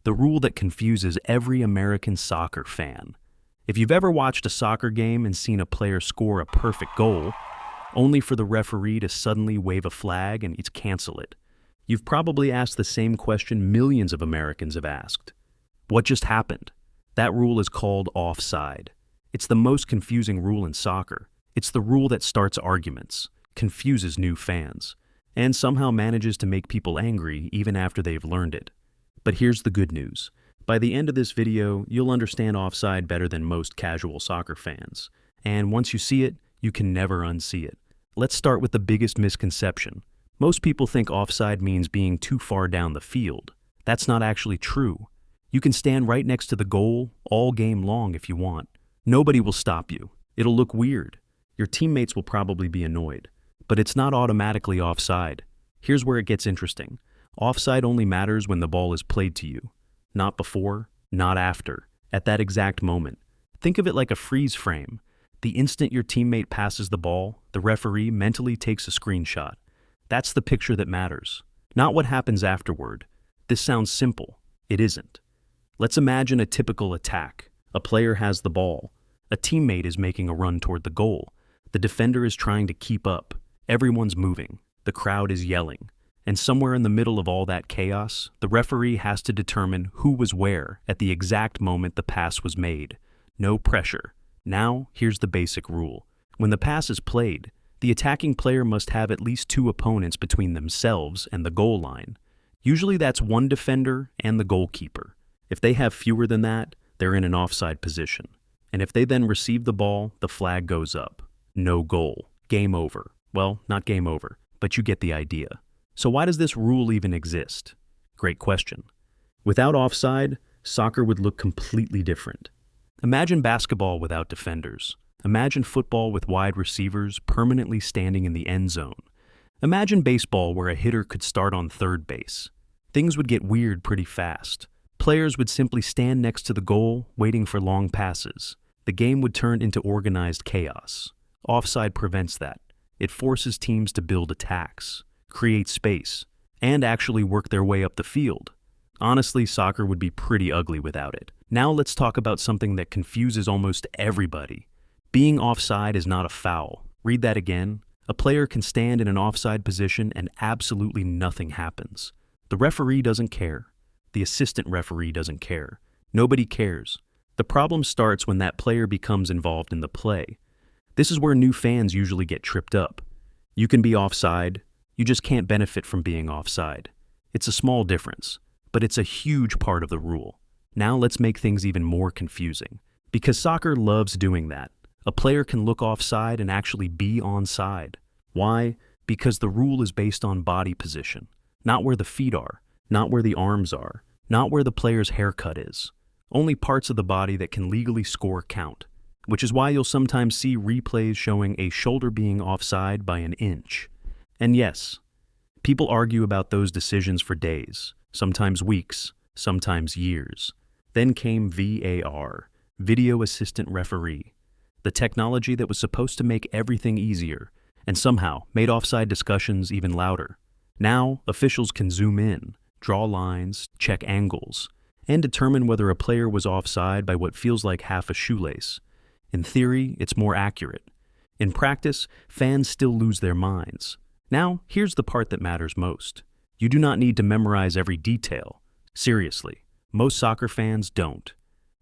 the rule that confuses every American soccer fan. If you've ever watched a soccer game and seen a player score a perfect goal, only for the referee to suddenly wave a flag and cancel it, you've probably asked the same question millions of Americans have asked. What just happened? That rule is called offside. It's the most confusing rule in soccer. It's the rule that starts arguments, confuses new fans, and somehow manages to make people angry even after they've learned it. But here's the good news. By the end of this video, you'll understand offside better than most casual soccer fans. And once you see it, you can never unsee it. Let's start with the biggest misconception. Most people think offside means being too far down the field. That's not actually true. You can stand right next to the goal all game long if you want. Nobody will stop you. It'll look weird. Your teammates will probably be annoyed. But it's not automatically offside. Here's where it gets interesting. Offside only matters when the ball is played to you. Not before, not after. At that exact moment. Think of it like a freeze frame. The instant your teammate passes the ball, the referee mentally takes a screenshot. That's the picture that matters. Not what happens afterward. This sounds simple. It isn't. Let's imagine a typical attack. A player has the ball. A teammate is making a run toward the goal. The defender is trying to keep up. Everyone's moving. The crowd is yelling. And somewhere in the middle of all that chaos, the referee has to determine who was where at the exact moment the pass was made. No pressure. Now, here's the basic rule. When the pass is played, the attacking player must have at least two opponents between themselves and the goal line. Usually that's one defender and the goalkeeper. If they have fewer than that, they're in an offside position. And if they then receive the ball, the flag goes up. No goal. Game over. Well, not game over, but you get the idea. So why does this rule even exist? Great question. Without offside, soccer would look completely different. Imagine basketball without defenders. Imagine football with wide receivers permanently standing in the end zone. Imagine baseball where a hitter could start on third base. Things would get weird pretty fast. Players would simply stand next to the goal, waiting for long passes. The game would turn into organized chaos. Offside prevents that. It forces teams to build attacks, create space, and actually work their way up the field. Honestly, soccer would be pretty ugly without it. Now let's talk about something that confuses almost everybody. Being offside is not a foul. Read that again. A player can stand in an offside position and absolutely nothing happens. The referee doesn't care. The assistant referee doesn't care. Nobody cares. The problem starts when that player becomes involved in the play. This is where new fans usually get tripped up. You can be offside, you just can't benefit from being offside. It's a small difference, but it's a huge part of the rule. Now let's make things even more confusing. Because soccer loves doing that. A player can look offside and actually be onside. Why? Because the rule is based on body position. Not where the feet are, not where the arms are, not where the player's haircut is. Only parts of the body that can legally score count. Which is why you'll sometimes see replays showing a shoulder being offside by an inch. And yes, people argue about those decisions for days, sometimes weeks, sometimes years. Then came VAR, Video Assistant Referee, the technology that was supposed to make everything easier and somehow made offside discussions even louder. Now, officials can zoom in, draw lines, check angles, and determine whether a player was offside by what feels like half a shoelace. In theory, it's more accurate. In practice, fans still lose their minds. Now, here's the part that matters most. You do not need to memorize every detail. Seriously, most soccer fans don't.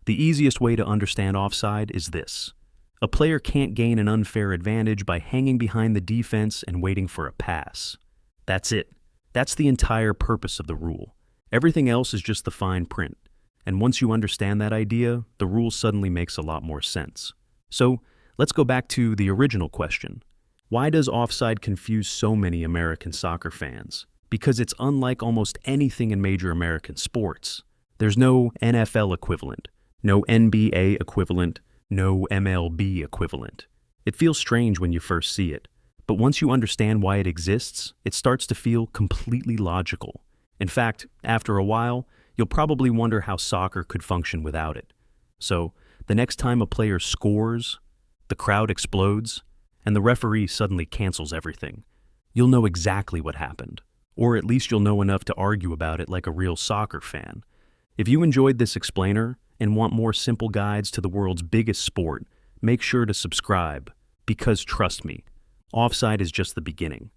The easiest way to understand offside is this. A player can't gain an unfair advantage by hanging behind the defense and waiting for a pass. That's it. That's the entire purpose of the rule. Everything else is just the fine print. And once you understand that idea, the rule suddenly makes a lot more sense. So, let's go back to the original question. Why does offside confuse so many American soccer fans? Because it's unlike almost anything in major American sports. There's no NFL equivalent, no NBA equivalent, no MLB equivalent. It feels strange when you first see it, but once you understand why it exists, it starts to feel completely logical. In fact, after a while, you'll probably wonder how soccer could function without it. So, the next time a player scores, the crowd explodes, and the referee suddenly cancels everything, you'll know exactly what happened. Or at least you'll know enough to argue about it like a real soccer fan. If you enjoyed this explainer and want more simple guides to the world's biggest sport, make sure to subscribe, because trust me, offside is just the beginning.